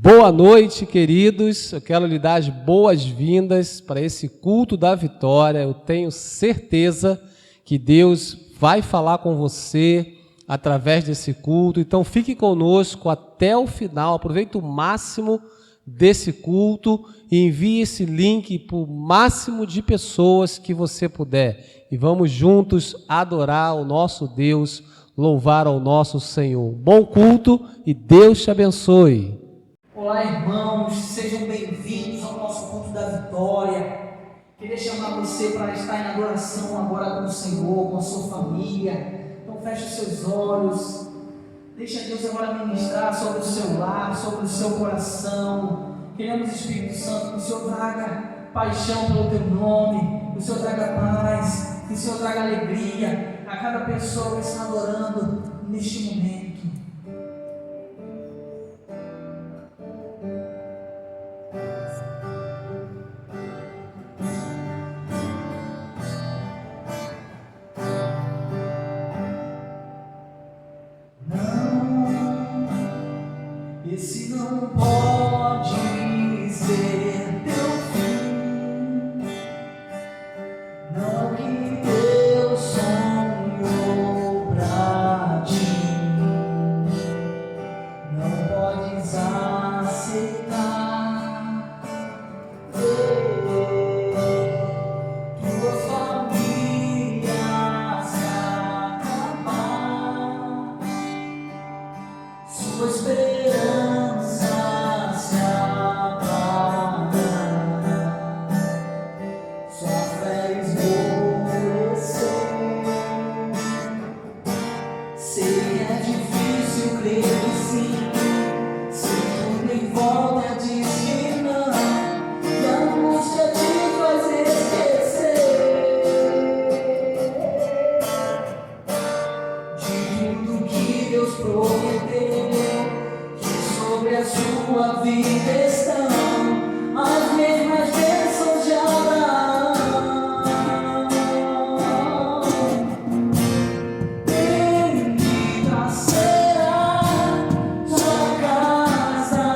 Boa noite, queridos. Eu quero lhe dar as boas-vindas para esse culto da vitória. Eu tenho certeza que Deus vai falar com você através desse culto. Então, fique conosco até o final. Aproveite o máximo desse culto e envie esse link para o máximo de pessoas que você puder. E vamos juntos adorar o nosso Deus, louvar ao nosso Senhor. Bom culto e Deus te abençoe. Olá, irmãos, sejam bem-vindos ao nosso culto da vitória. Queria chamar você para estar em adoração agora com o Senhor, com a sua família. Então feche os seus olhos, deixa Deus agora ministrar sobre o seu lar, sobre o seu coração. Queremos, Espírito Santo, que o Senhor traga paixão pelo teu nome, que o Senhor traga paz, que o Senhor traga alegria a cada pessoa que está adorando neste momento. Esse não pode ser teu fim, não que Deus sonhou pra ti, não podes aceitar tua família se acabar, sua esperança se apagar, sua fé esmorecer. Sei que é difícil crer que sim, se tudo em volta diz que não, e a angústia te faz esquecer de tudo que Deus prometeu, que sobre a sua vida estão as mesmas bênçãos de Abraão. Bendita será sua casa,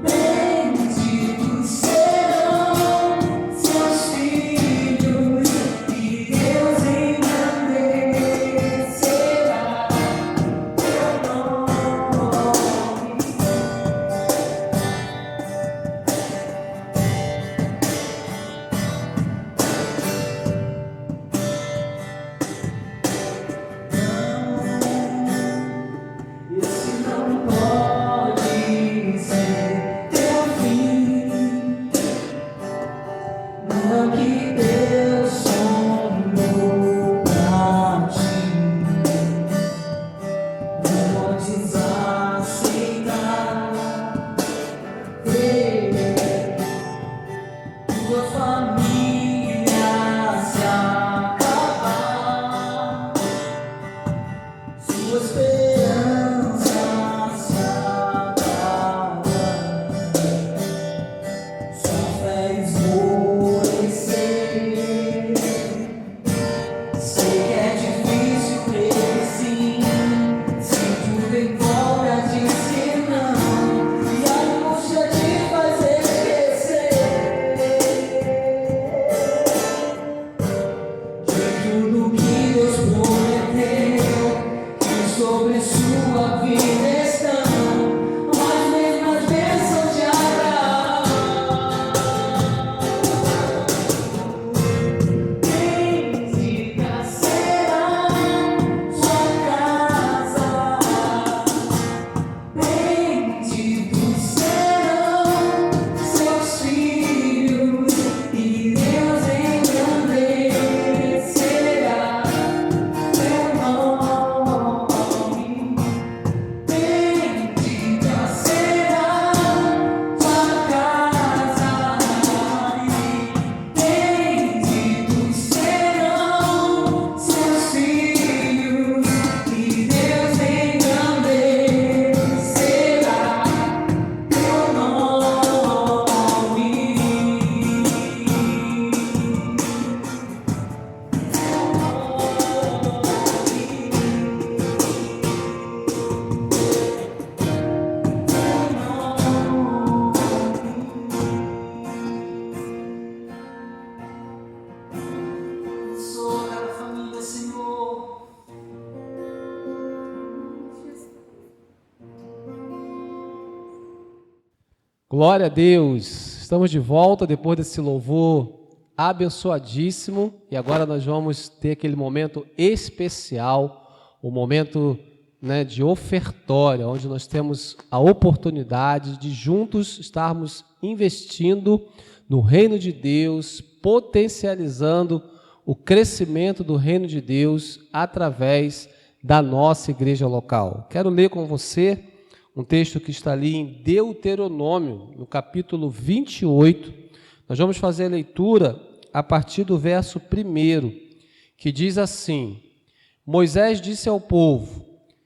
benditos serão seus filhos, e Deus engrandecerá teu nome. Esse não pode ser teu fim, não que Deus sonhou pra ti, não podes aceitar tua família se acabar, sua esperança se apagar, sua fé esmorecer. Sei que é difícil crer que sim, se tudo em volta diz que não, e a angústia te faz esquecer Glória a Deus! Estamos de volta depois desse louvor abençoadíssimo e agora nós vamos ter aquele momento especial, o momento, de ofertório, onde nós temos a oportunidade de juntos estarmos investindo no reino de Deus, potencializando o crescimento do reino de Deus através da nossa igreja local. Quero ler com você um texto que está ali em Deuteronômio, no capítulo 28. Nós vamos fazer a leitura a partir do verso 1, que diz assim: Moisés disse ao povo: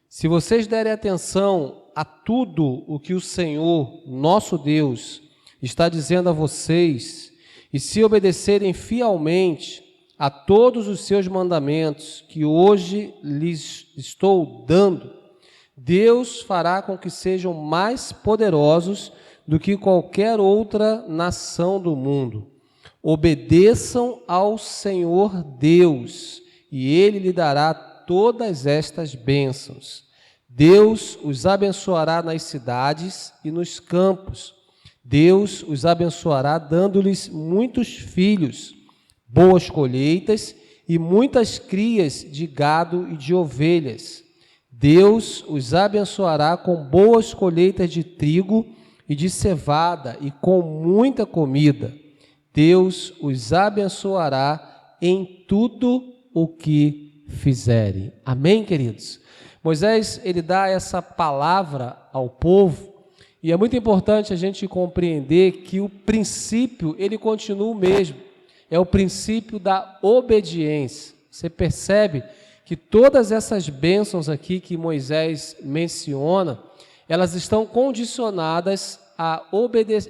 se vocês derem atenção a tudo o que o Senhor, nosso Deus, está dizendo a vocês, e se obedecerem fielmente a todos os seus mandamentos que hoje lhes estou dando, Deus fará com que sejam mais poderosos do que qualquer outra nação do mundo. Obedeçam ao Senhor Deus, e Ele lhe dará todas estas bênçãos. Deus os abençoará nas cidades e nos campos. Deus os abençoará dando-lhes muitos filhos, boas colheitas e muitas crias de gado e de ovelhas. Deus os abençoará com boas colheitas de trigo e de cevada e com muita comida. Deus os abençoará em tudo o que fizerem. Amém, queridos? Moisés, ele dá essa palavra ao povo e é muito importante a gente compreender que o princípio, ele continua o mesmo. É o princípio da obediência. Você percebe que todas essas bênçãos aqui que Moisés menciona, elas estão condicionadas à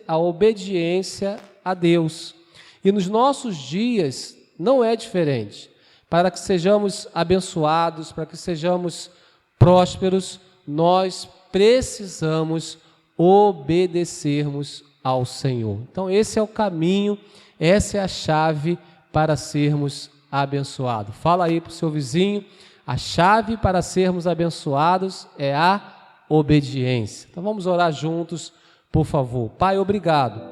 obediência a Deus. E nos nossos dias não é diferente. Para que sejamos abençoados, para que sejamos prósperos, nós precisamos obedecermos ao Senhor. Então esse é o caminho, essa é a chave para sermos abençoado. Fala aí para o seu vizinho, a chave para sermos abençoados é a obediência. Então vamos orar juntos, por favor. Pai, obrigado,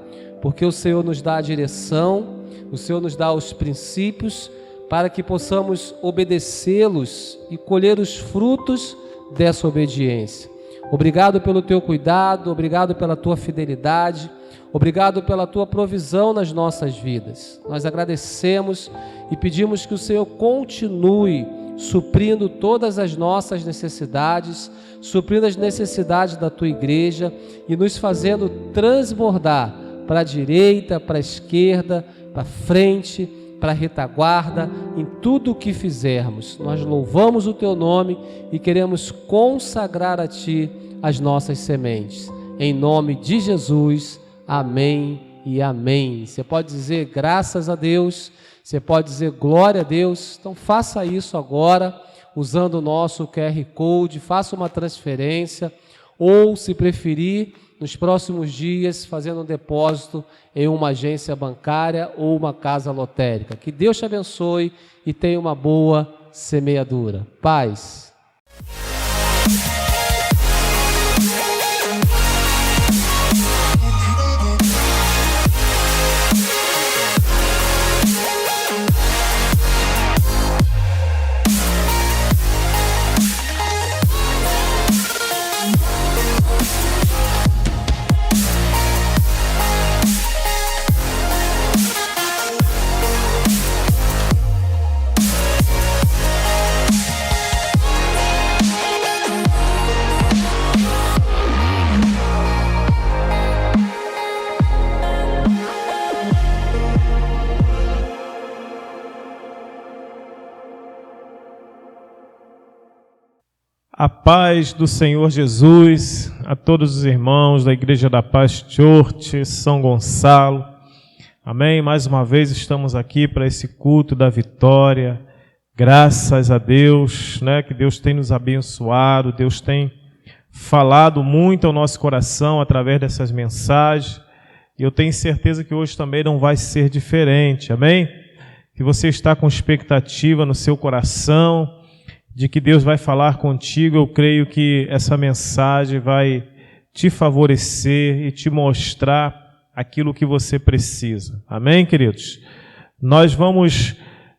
porque o Senhor nos dá a direção, o Senhor nos dá os princípios para que possamos obedecê-los e colher os frutos dessa obediência. Obrigado pelo teu cuidado, obrigado pela tua fidelidade, obrigado pela tua provisão nas nossas vidas. Nós agradecemos e pedimos que o Senhor continue suprindo todas as nossas necessidades, suprindo as necessidades da tua igreja e nos fazendo transbordar para a direita, para a esquerda, para a frente, para a retaguarda, em tudo o que fizermos. Nós louvamos o teu nome e queremos consagrar a ti as nossas sementes. Em nome de Jesus, amém e amém. Você pode dizer graças a Deus, você pode dizer glória a Deus. Então faça isso agora, usando o nosso QR Code, faça uma transferência, ou se preferir, nos próximos dias, fazendo um depósito em uma agência bancária ou uma casa lotérica. Que Deus te abençoe e tenha uma boa semeadura. Paz. A paz do Senhor Jesus, a todos os irmãos da Igreja da Paz Church, São Gonçalo. Amém? Mais uma vez estamos aqui para esse culto da vitória. Graças a Deus, que Deus tem nos abençoado, Deus tem falado muito ao nosso coração através dessas mensagens. E eu tenho certeza que hoje também não vai ser diferente. Amém? Que você está com expectativa no seu coração de que Deus vai falar contigo. Eu creio que essa mensagem vai te favorecer e te mostrar aquilo que você precisa. Amém, queridos? Nós vamos,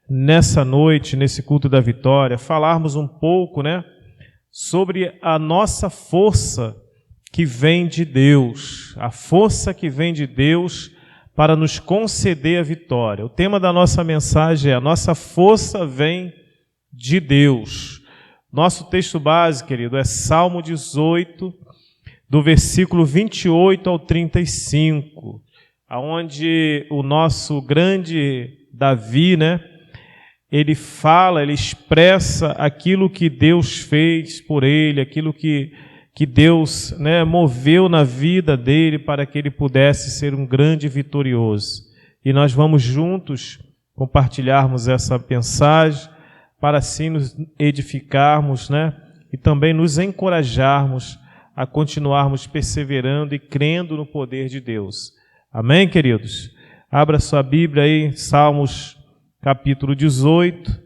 nessa noite, nesse culto da vitória, falarmos um pouco, sobre a nossa força que vem de Deus, a força que vem de Deus para nos conceder a vitória. O tema da nossa mensagem é: a nossa força vem de Deus. Nosso texto base, querido, é Salmo 18, do versículo 28 ao 35, onde o nosso grande Davi, ele fala, ele expressa aquilo que Deus fez por ele, aquilo que Deus moveu na vida dele para que ele pudesse ser um grande vitorioso. E nós vamos juntos compartilharmos essa mensagem para assim nos edificarmos, e também nos encorajarmos a continuarmos perseverando e crendo no poder de Deus. Amém, queridos? Abra sua Bíblia aí, Salmos capítulo 18,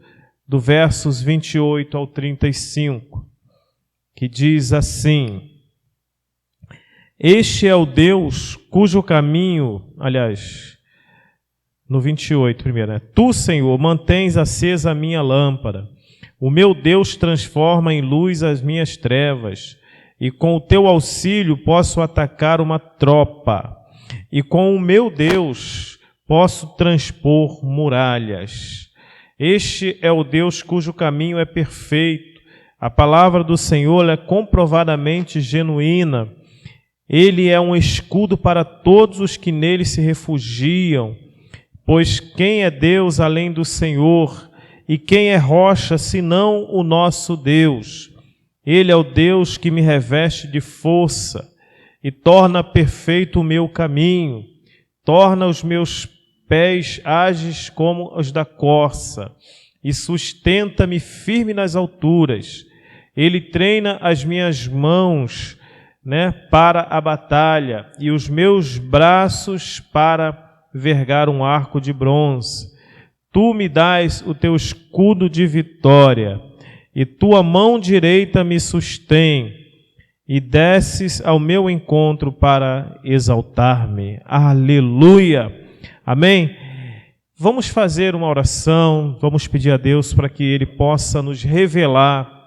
do versos 28 ao 35, que diz assim: Este é o Deus cujo caminho, no 28 primeiro, Tu, Senhor, mantens acesa a minha lâmpada. O meu Deus transforma em luz as minhas trevas. E com o teu auxílio posso atacar uma tropa. E com o meu Deus posso transpor muralhas. Este é o Deus cujo caminho é perfeito. A palavra do Senhor é comprovadamente genuína. Ele é um escudo para todos os que nele se refugiam. Pois quem é Deus além do Senhor? E quem é rocha senão o nosso Deus? Ele é o Deus que me reveste de força e torna perfeito o meu caminho, torna os meus pés ágeis como os da corça e sustenta-me firme nas alturas. Ele treina as minhas mãos, para a batalha e os meus braços para vergar um arco de bronze. Tu me dás o teu escudo de vitória, e tua mão direita me sustém, e desces ao meu encontro para exaltar-me. Aleluia! Amém? Vamos fazer uma oração, vamos pedir a Deus para que Ele possa nos revelar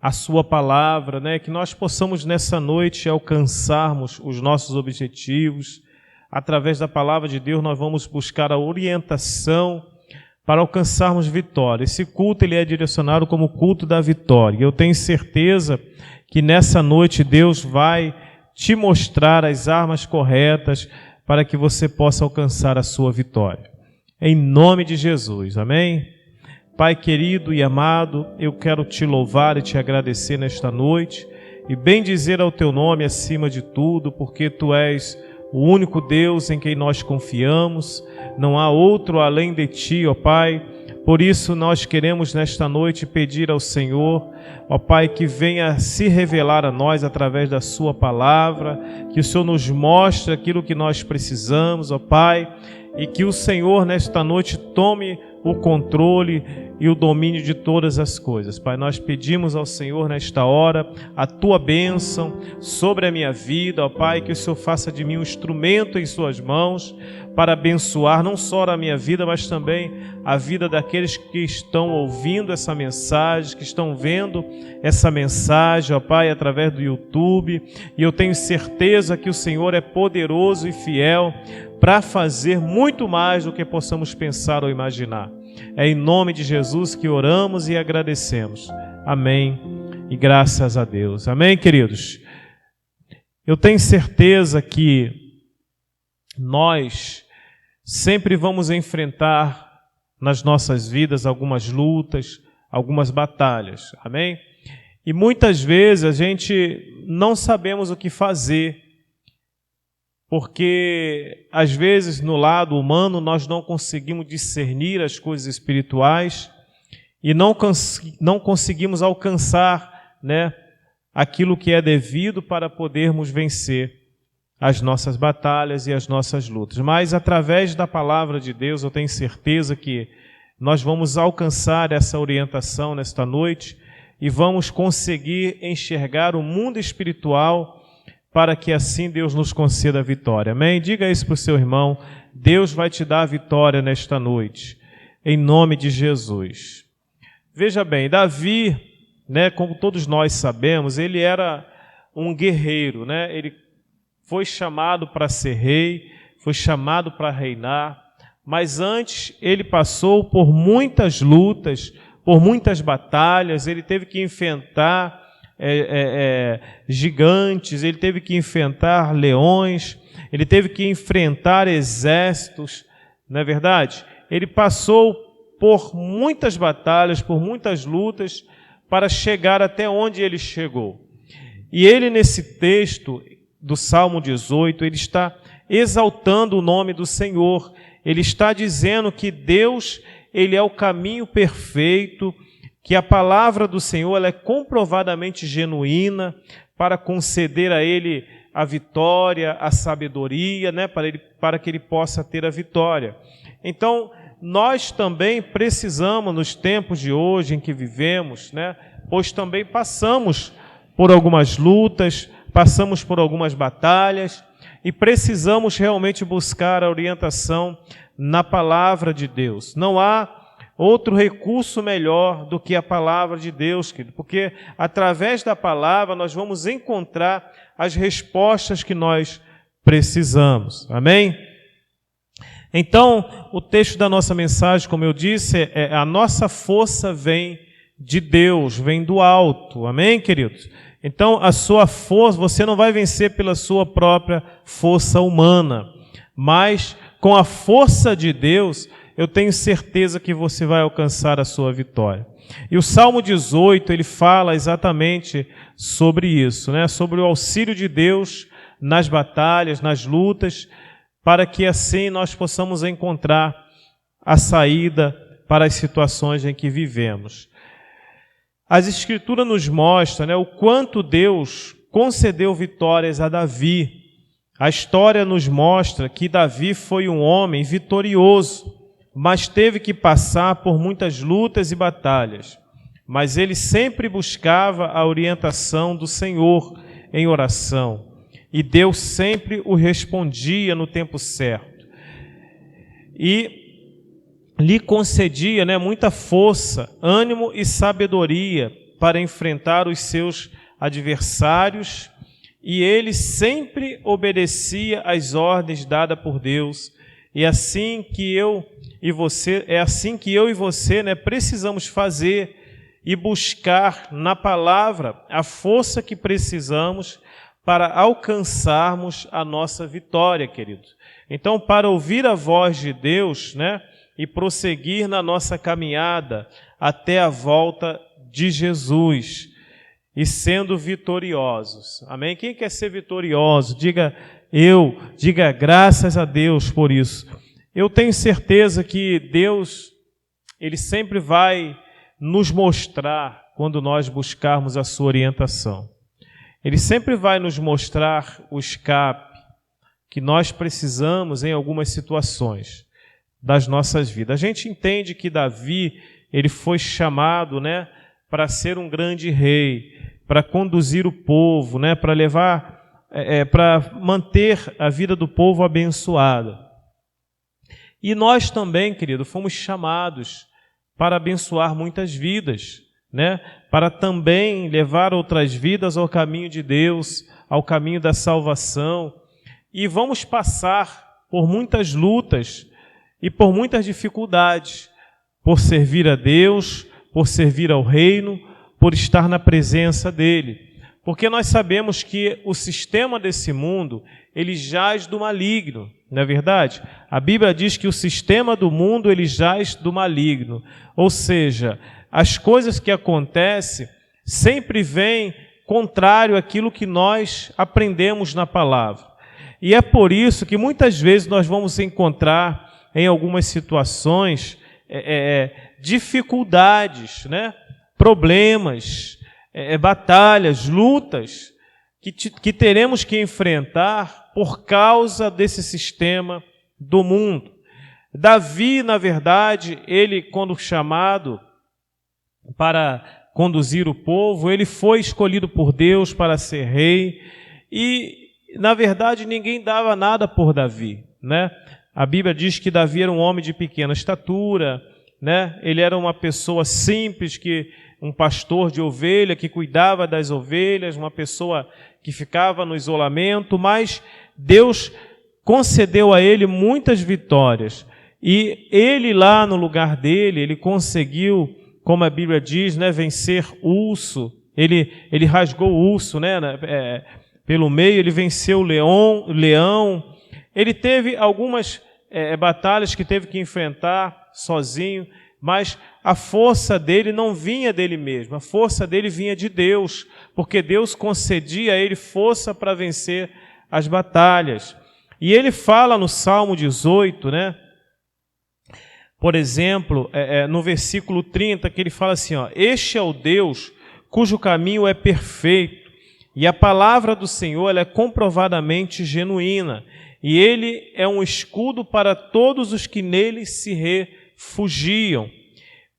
a sua palavra, que nós possamos nessa noite alcançarmos os nossos objetivos. Através da palavra de Deus nós vamos buscar a orientação para alcançarmos vitória. Esse culto ele é direcionado como culto da vitória. Eu tenho certeza que nessa noite Deus vai te mostrar as armas corretas para que você possa alcançar a sua vitória. Em nome de Jesus, amém? Pai querido e amado, eu quero te louvar e te agradecer nesta noite e bendizer ao teu nome acima de tudo, porque tu és o único Deus em quem nós confiamos, não há outro além de Ti, ó Pai. Por isso nós queremos nesta noite pedir ao Senhor, ó Pai, que venha se revelar a nós através da Sua palavra, que o Senhor nos mostre aquilo que nós precisamos, ó Pai, e que o Senhor nesta noite tome o controle e o domínio de todas as coisas. Pai, nós pedimos ao Senhor nesta hora a Tua bênção sobre a minha vida, ó Pai, que o Senhor faça de mim um instrumento em Suas mãos para abençoar não só a minha vida, mas também a vida daqueles que estão ouvindo essa mensagem, que estão vendo essa mensagem, ó Pai, através do YouTube. E eu tenho certeza que o Senhor é poderoso e fiel para fazer muito mais do que possamos pensar ou imaginar. É em nome de Jesus que oramos e agradecemos. Amém. E graças a Deus. Amém, queridos? Eu tenho certeza que nós sempre vamos enfrentar nas nossas vidas algumas lutas, algumas batalhas. Amém? E muitas vezes a gente não sabemos o que fazer, porque às vezes no lado humano nós não conseguimos discernir as coisas espirituais e não conseguimos alcançar, aquilo que é devido para podermos vencer as nossas batalhas e as nossas lutas. Mas através da palavra de Deus eu tenho certeza que nós vamos alcançar essa orientação nesta noite e vamos conseguir enxergar o mundo espiritual para que assim Deus nos conceda a vitória. Amém? Diga isso para o seu irmão. Deus vai te dar a vitória nesta noite, em nome de Jesus. Veja bem, Davi, né, como todos nós sabemos, ele era um guerreiro, né? Ele foi chamado para ser rei, foi chamado para reinar, mas antes ele passou por muitas lutas, por muitas batalhas, ele teve que enfrentar gigantes, ele teve que enfrentar leões, ele teve que enfrentar exércitos, não é verdade? Ele passou por muitas batalhas, por muitas lutas, para chegar até onde ele chegou. E ele, nesse texto do Salmo 18, ele está exaltando o nome do Senhor, ele está dizendo que Deus, ele é o caminho perfeito, que a palavra do Senhor ela é comprovadamente genuína para conceder a ele a vitória, a sabedoria, né, para que ele possa ter a vitória. Então, nós também precisamos, nos tempos de hoje em que vivemos, né, pois também passamos por algumas lutas, passamos por algumas batalhas e precisamos realmente buscar a orientação na palavra de Deus. Não há outro recurso melhor do que a palavra de Deus, querido, porque através da palavra nós vamos encontrar as respostas que nós precisamos. Amém? Então, o texto da nossa mensagem, como eu disse, a nossa força vem de Deus, vem do alto. Amém, queridos? Então, a sua força, você não vai vencer pela sua própria força humana, mas com a força de Deus, eu tenho certeza que você vai alcançar a sua vitória. E o Salmo 18, ele fala exatamente sobre isso, né? Sobre o auxílio de Deus nas batalhas, nas lutas, para que assim nós possamos encontrar a saída para as situações em que vivemos. As Escrituras nos mostram, né, o quanto Deus concedeu vitórias a Davi. A história nos mostra que Davi foi um homem vitorioso, mas teve que passar por muitas lutas e batalhas. Mas ele sempre buscava a orientação do Senhor em oração. E Deus sempre o respondia no tempo certo. E lhe concedia, né, muita força, ânimo e sabedoria para enfrentar os seus adversários. E ele sempre obedecia às ordens dadas por Deus. E assim que eu e você, né, precisamos fazer e buscar na palavra a força que precisamos para alcançarmos a nossa vitória, querido. Então, para ouvir a voz de Deus, né, e prosseguir na nossa caminhada até a volta de Jesus e sendo vitoriosos. Amém? Quem quer ser vitorioso? Diga graças a Deus por isso. Eu tenho certeza que Deus, Ele sempre vai nos mostrar quando nós buscarmos a sua orientação. Ele sempre vai nos mostrar o escape que nós precisamos em algumas situações das nossas vidas. A gente entende que Davi, ele foi chamado, né, para ser um grande rei, para conduzir o povo, né, para levar, para manter a vida do povo abençoada. E nós também, querido, fomos chamados para abençoar muitas vidas, né, para também levar outras vidas ao caminho de Deus, ao caminho da salvação. E vamos passar por muitas lutas e por muitas dificuldades, por servir a Deus, por servir ao reino, por estar na presença dEle. Porque nós sabemos que o sistema desse mundo, ele jaz do maligno, não é verdade? A Bíblia diz que o sistema do mundo, ele jaz do maligno. Ou seja, as coisas que acontecem sempre vêm contrário àquilo que nós aprendemos na palavra. E é por isso que muitas vezes nós vamos encontrar em algumas situações dificuldades, né? Problemas, batalhas, lutas que teremos que enfrentar por causa desse sistema do mundo. Davi, na verdade, ele, quando chamado para conduzir o povo, ele foi escolhido por Deus para ser rei, e na verdade ninguém dava nada por Davi, né? A Bíblia diz que Davi era um homem de pequena estatura, né? Ele era uma pessoa simples, um pastor de ovelha que cuidava das ovelhas, uma pessoa que ficava no isolamento, mas Deus concedeu a ele muitas vitórias. E ele lá no lugar dele, ele conseguiu, como a Bíblia diz, né, vencer urso. Ele rasgou o urso, né, pelo meio, ele venceu o leão. Ele teve algumas batalhas que teve que enfrentar sozinho, mas a força dele não vinha dele mesmo, a força dele vinha de Deus, porque Deus concedia a ele força para vencer as batalhas. E ele fala no Salmo 18, né? Por exemplo, no versículo 30, que ele fala assim, ó, este é o Deus cujo caminho é perfeito, e a palavra do Senhor ela é comprovadamente genuína, e ele é um escudo para todos os que nele se refugiam.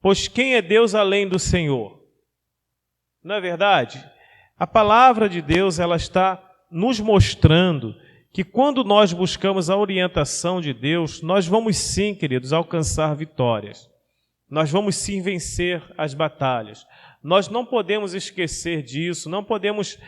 Pois quem é Deus além do Senhor? Não é verdade? A palavra de Deus ela está nos mostrando que quando nós buscamos a orientação de Deus, nós vamos sim, queridos, alcançar vitórias. Nós vamos sim vencer as batalhas. Nós não podemos esquecer disso, não podemos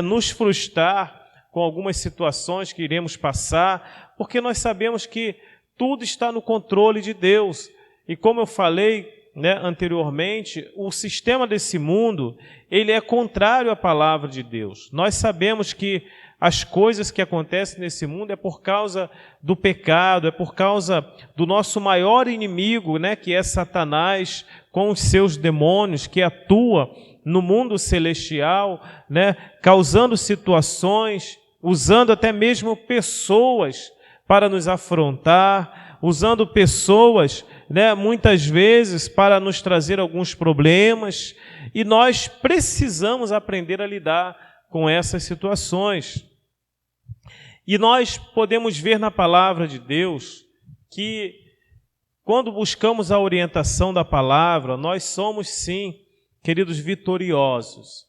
nos frustrar com algumas situações que iremos passar, porque nós sabemos que tudo está no controle de Deus. E como eu falei, né, anteriormente, o sistema desse mundo, ele é contrário à palavra de Deus. Nós sabemos que as coisas que acontecem nesse mundo é por causa do pecado, é por causa do nosso maior inimigo, né, que é Satanás, com os seus demônios, que atua no mundo celestial, né, causando situações, usando até mesmo pessoas para nos afrontar, usando pessoas, né, muitas vezes para nos trazer alguns problemas, e nós precisamos aprender a lidar com essas situações. E nós podemos ver na palavra de Deus que quando buscamos a orientação da palavra, nós somos sim, queridos, vitoriosos.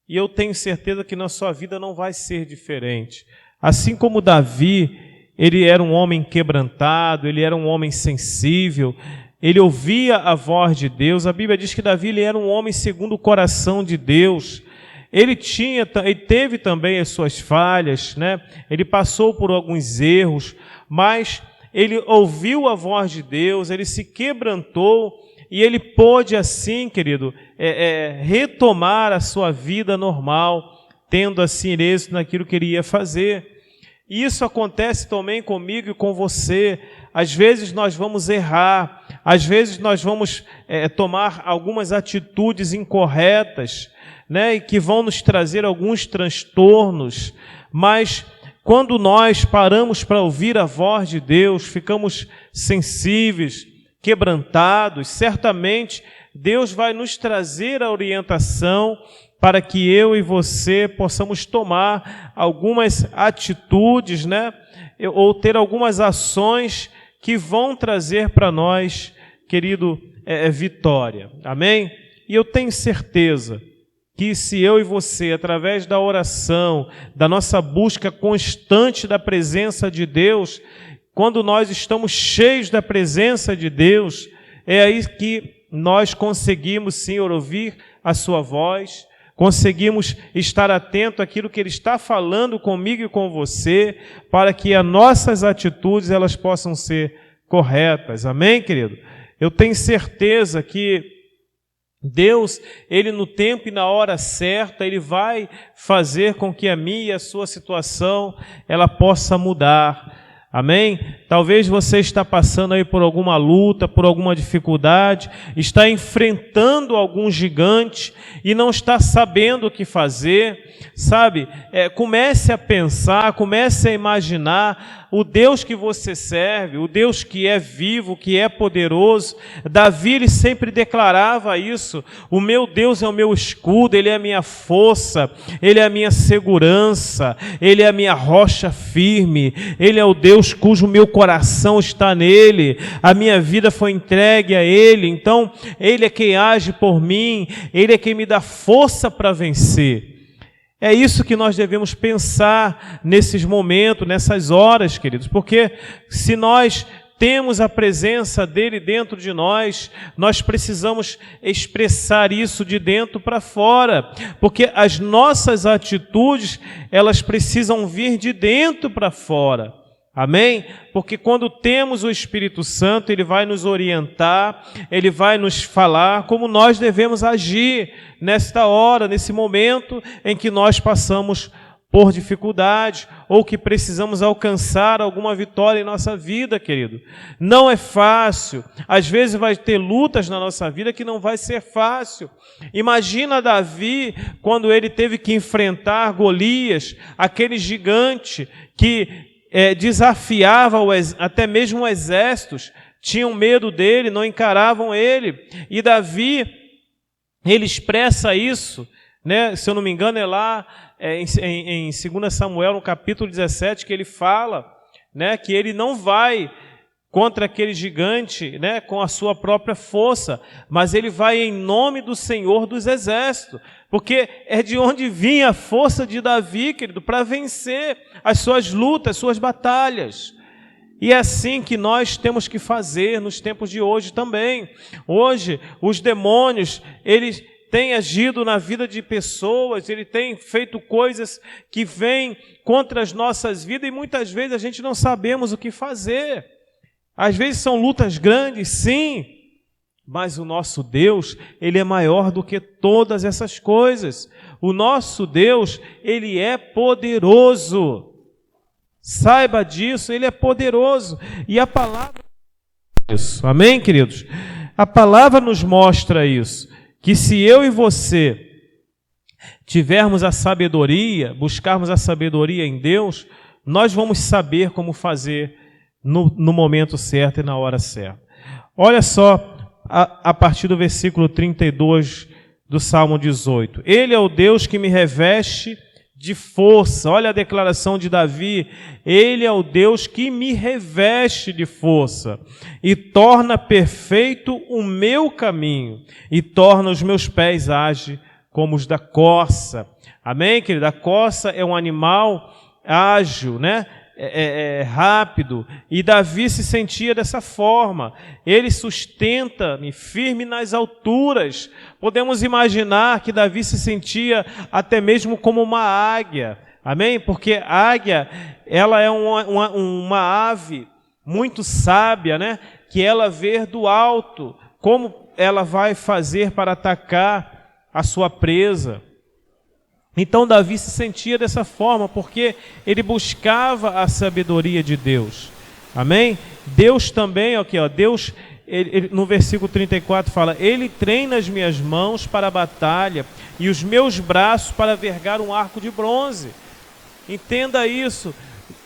E eu tenho certeza que na sua vida não vai ser diferente. Assim como Davi, ele era um homem quebrantado, ele era um homem sensível, ele ouvia a voz de Deus. A Bíblia diz que Davi ele era um homem segundo o coração de Deus. Ele teve também as suas falhas, né? Ele passou por alguns erros, mas ele ouviu a voz de Deus, ele se quebrantou e ele pôde assim, querido, retomar a sua vida normal, tendo assim êxito naquilo que ele ia fazer. E isso acontece também comigo e com você. Às vezes nós vamos errar, às vezes nós vamos tomar algumas atitudes incorretas, né, e que vão nos trazer alguns transtornos, mas quando nós paramos para ouvir a voz de Deus, ficamos sensíveis, quebrantados, certamente Deus vai nos trazer a orientação para que eu e você possamos tomar algumas atitudes, né, ou ter algumas ações que vão trazer para nós, querido, vitória. Amém? E eu tenho certeza que se eu e você, através da oração, da nossa busca constante da presença de Deus, quando nós estamos cheios da presença de Deus, é aí que nós conseguimos sim ouvir a sua voz, conseguimos estar atento àquilo que Ele está falando comigo e com você, para que as nossas atitudes elas possam ser corretas. Amém, querido? Eu tenho certeza que Deus, Ele no tempo e na hora certa, Ele vai fazer com que a minha e a sua situação, ela possa mudar. Amém? Talvez você está passando aí por alguma luta, por alguma dificuldade, está enfrentando algum gigante e não está sabendo o que fazer, sabe? Comece a pensar, comece a imaginar o Deus que você serve, o Deus que é vivo, que é poderoso. Davi, ele sempre declarava isso: o meu Deus é o meu escudo, Ele é a minha força, Ele é a minha segurança, Ele é a minha rocha firme, Ele é o Deus cujo meu coração está nele, a minha vida foi entregue a Ele. Então, Ele é quem age por mim, Ele é quem me dá força para vencer. É isso que nós devemos pensar nesses momentos, nessas horas, queridos, porque se nós temos a presença dele dentro de nós, nós precisamos expressar isso de dentro para fora, porque as nossas atitudes, elas precisam vir de dentro para fora. Amém? Porque quando temos o Espírito Santo, Ele vai nos orientar, Ele vai nos falar como nós devemos agir nesta hora, nesse momento em que nós passamos por dificuldade ou que precisamos alcançar alguma vitória em nossa vida, querido. Não é fácil. Às vezes vai ter lutas na nossa vida que não vai ser fácil. Imagina Davi quando ele teve que enfrentar Golias, aquele gigante que desafiava até mesmo exércitos, tinham medo dele, não encaravam ele. E Davi, ele expressa isso, né? Se eu não me engano, é lá em 2 Samuel, no capítulo 17, que ele fala, né, que ele não vai contra aquele gigante, né, com a sua própria força, mas ele vai em nome do Senhor dos Exércitos, porque é de onde vinha a força de Davi, querido, para vencer as suas lutas, as suas batalhas. E é assim que nós temos que fazer nos tempos de hoje também. Hoje, os demônios, eles têm agido na vida de pessoas, ele tem feito coisas que vêm contra as nossas vidas e muitas vezes a gente não sabemos o que fazer. Às vezes são lutas grandes, sim, mas o nosso Deus, Ele é maior do que todas essas coisas. O nosso Deus, Ele é poderoso. Saiba disso, Ele é poderoso. E a palavra isso. Amém, queridos? A palavra nos mostra isso, que se eu e você tivermos a sabedoria, buscarmos a sabedoria em Deus, nós vamos saber como fazer no momento certo e na hora certa. Olha só, a partir do versículo 32 do Salmo 18. Ele é o Deus que me reveste de força. Olha a declaração de Davi. Ele é o Deus que me reveste de força e torna perfeito o meu caminho e torna os meus pés ágeis como os da corça. Amém, querido? A corça é um animal ágil, né? Rápido, e Davi se sentia dessa forma. Ele sustenta-me firme nas alturas. Podemos imaginar que Davi se sentia até mesmo como uma águia, amém? Porque a águia, ela é uma ave muito sábia, né? Que ela vê do alto como ela vai fazer para atacar a sua presa. Então Davi se sentia dessa forma, porque ele buscava a sabedoria de Deus. Amém? Deus também, aqui, ó, Deus, ele, no versículo 34 fala: Ele treina as minhas mãos para a batalha e os meus braços para vergar um arco de bronze. Entenda isso.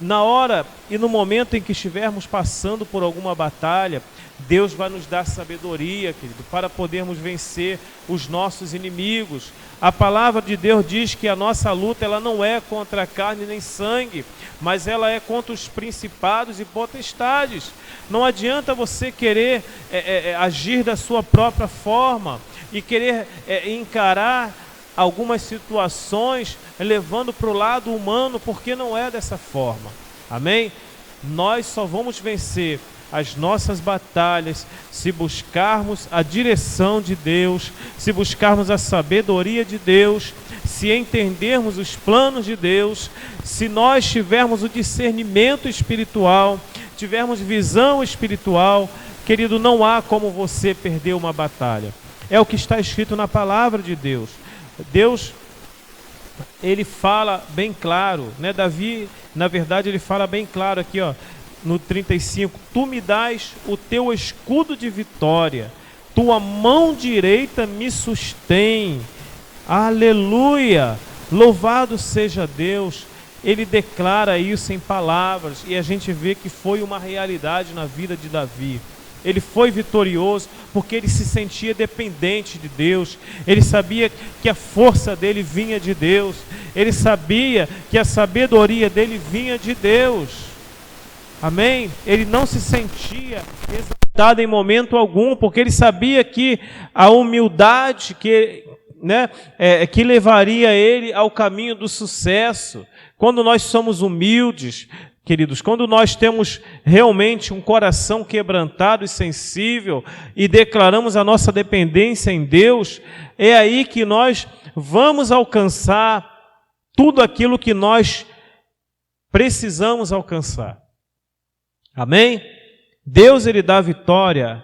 Na hora e no momento em que estivermos passando por alguma batalha, Deus vai nos dar sabedoria, querido, para podermos vencer os nossos inimigos. A palavra de Deus diz que a nossa luta, ela não é contra carne nem sangue, mas ela é contra os principados e potestades. Não adianta você querer agir da sua própria forma e querer encarar algumas situações levando para o lado humano, porque não é dessa forma. Amém? Nós só vamos vencer as nossas batalhas se buscarmos a direção de Deus, se buscarmos a sabedoria de Deus, se entendermos os planos de Deus, se nós tivermos o discernimento espiritual, tivermos visão espiritual. Querido, não há como você perder uma batalha. É o que está escrito na palavra de Deus. Deus, ele fala bem claro, né? Davi, na verdade, ele fala bem claro aqui, ó, no 35, tu me dás o teu escudo de vitória, tua mão direita me sustém. Aleluia! Louvado seja Deus. ele declara isso em palavras, e a gente vê que foi uma realidade na vida de Davi. Ele foi vitorioso porque ele se sentia dependente de Deus. Ele sabia que a força dele vinha de Deus. Ele sabia que a sabedoria dele vinha de Deus. Amém? Ele não se sentia exaltado em momento algum, porque ele sabia que a humildade que levaria ele ao caminho do sucesso. Quando nós somos humildes, queridos, quando nós temos realmente um coração quebrantado e sensível e declaramos a nossa dependência em Deus, é aí que nós vamos alcançar tudo aquilo que nós precisamos alcançar. Amém? Deus, ele dá vitória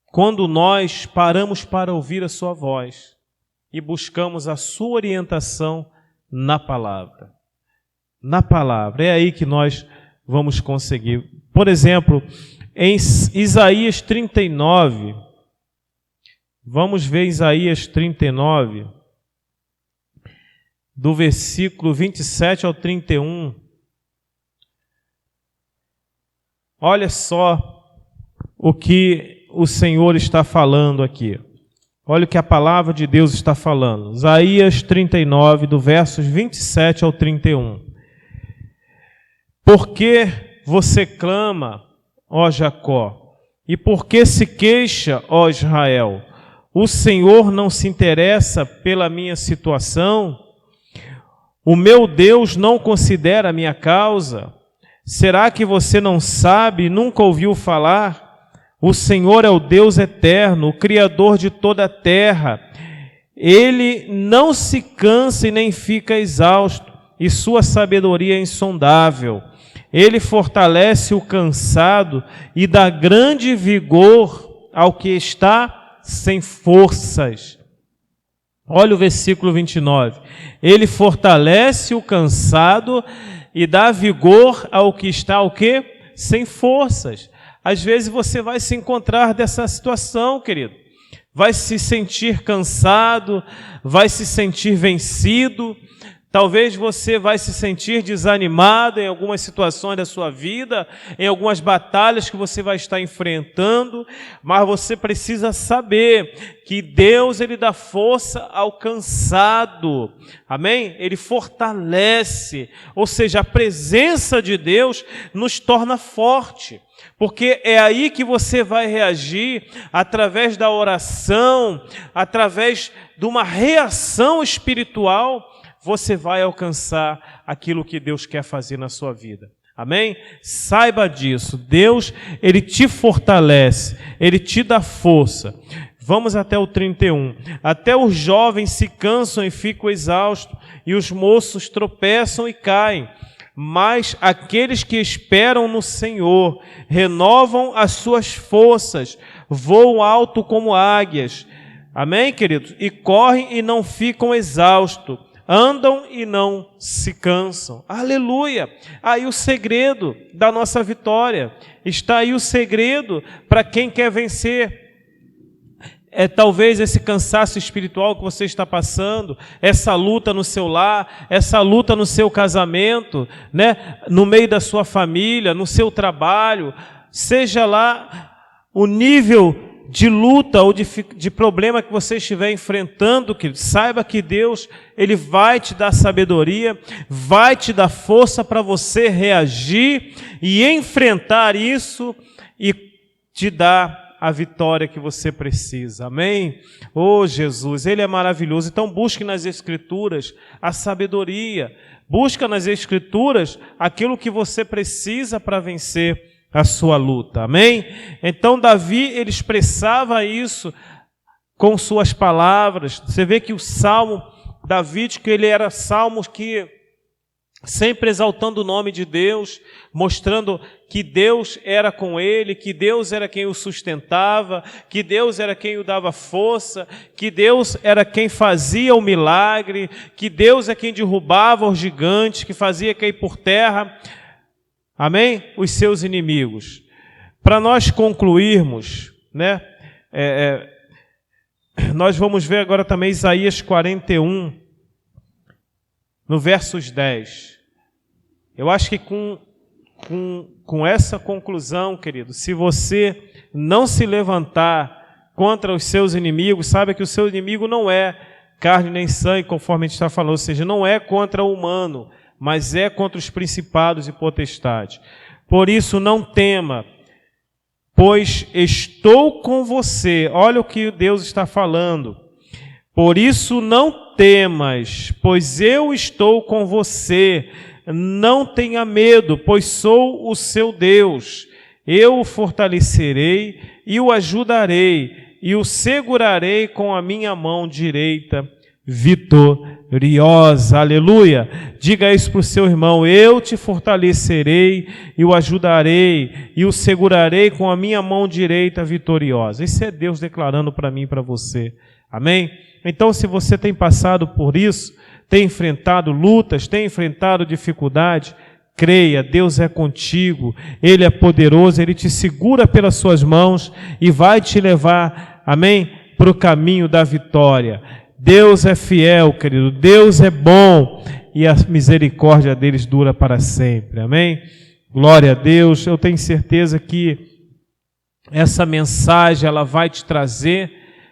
quando nós paramos para ouvir a sua voz e buscamos a sua orientação na palavra. Na palavra, é aí que nós vamos conseguir. Por exemplo, em Isaías 39, vamos ver Isaías 39, do versículo 27 ao 31. Olha só o que o Senhor está falando aqui. Olha o que a palavra de Deus está falando. Isaías 39, do versos 27 ao 31. Por que você clama, ó Jacó? E por que se queixa, ó Israel? O Senhor não se interessa pela minha situação? O meu Deus não considera a minha causa? Será que você não sabe, nunca ouviu falar? O Senhor é o Deus eterno, o Criador de toda a terra. Ele não se cansa e nem fica exausto, e sua sabedoria é insondável. Ele fortalece o cansado e dá grande vigor ao que está sem forças. Olha o versículo 29. Ele fortalece o cansado e dá vigor ao que está o quê? Sem forças. Às vezes você vai se encontrar dessa situação, querido. Vai se sentir cansado, vai se sentir vencido. Talvez você vai se sentir desanimado em algumas situações da sua vida, em algumas batalhas que você vai estar enfrentando, mas você precisa saber que Deus, ele dá força ao cansado, amém? Ele fortalece, ou seja, a presença de Deus nos torna forte, porque é aí que você vai reagir através da oração, através de uma reação espiritual. Você vai alcançar aquilo que Deus quer fazer na sua vida. Amém? Saiba disso. Deus, ele te fortalece, ele te dá força. Vamos até o 31. Até os jovens se cansam e ficam exaustos, e os moços tropeçam e caem. Mas aqueles que esperam no Senhor renovam as suas forças, voam alto como águias. Amém, queridos? E correm e não ficam exaustos. Andam e não se cansam. Aleluia! Aí o segredo da nossa vitória. Está aí o segredo para quem quer vencer. É talvez esse cansaço espiritual que você está passando, essa luta no seu lar, essa luta no seu casamento, né? No meio da sua família, no seu trabalho, seja lá o nível de luta ou de problema que você estiver enfrentando, que saiba que Deus, ele vai te dar sabedoria, vai te dar força para você reagir e enfrentar isso e te dar a vitória que você precisa. Amém? Oh, Jesus, ele é maravilhoso. Então busque nas Escrituras a sabedoria, busca nas Escrituras aquilo que você precisa para vencer a sua luta, amém? Então Davi, ele expressava isso com suas palavras. Você vê que o salmo davídico, ele era salmos que sempre exaltando o nome de Deus, mostrando que Deus era com ele, que Deus era quem o sustentava, que Deus era quem o dava força, que Deus era quem fazia o milagre, que Deus é quem derrubava os gigantes, que fazia cair por terra, amém? Os seus inimigos. Para nós concluirmos, né? Nós vamos ver agora também Isaías 41, no versos 10. Eu acho que com essa conclusão, querido, se você não se levantar contra os seus inimigos, saiba que o seu inimigo não é carne nem sangue, conforme a gente está falando, ou seja, não é contra o humano, mas é contra os principados e potestades. Por isso, não tema, pois estou com você. Olha o que Deus está falando. Por isso, não temas, pois eu estou com você. Não tenha medo, pois sou o seu Deus. Eu o fortalecerei e o ajudarei, e o segurarei com a minha mão direita vitoriosa. Aleluia! Diga isso para o seu irmão: eu te fortalecerei e o ajudarei e o segurarei com a minha mão direita vitoriosa. Isso é Deus declarando para mim e para você. Amém? Então, se você tem passado por isso, tem enfrentado lutas, tem enfrentado dificuldade, creia, Deus é contigo, Ele é poderoso, Ele te segura pelas suas mãos e vai te levar, amém, para o caminho da vitória. Deus é fiel, querido, Deus é bom e a misericórdia deles dura para sempre, amém? Glória a Deus. Eu tenho certeza que essa mensagem ela vai te trazer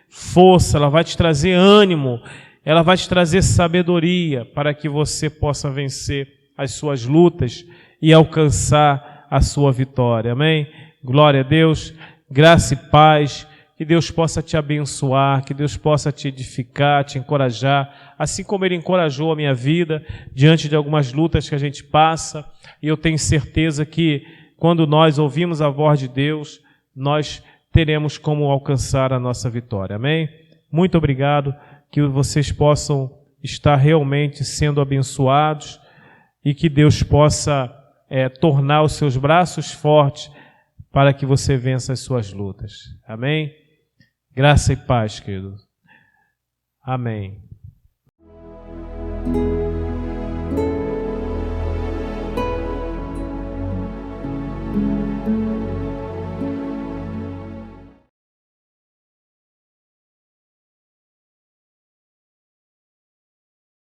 força, ela vai te trazer ânimo, ela vai te trazer sabedoria para que você possa vencer as suas lutas e alcançar a sua vitória, amém? Glória a Deus, graça e paz. Que Deus possa te abençoar, que Deus possa te edificar, te encorajar, assim como Ele encorajou a minha vida diante de algumas lutas que a gente passa. E eu tenho certeza que quando nós ouvimos a voz de Deus, nós teremos como alcançar a nossa vitória. Amém? Muito obrigado, que vocês possam estar realmente sendo abençoados e que Deus possa tornar os seus braços fortes para que você vença as suas lutas. Amém? Graça e paz, querido. Amém.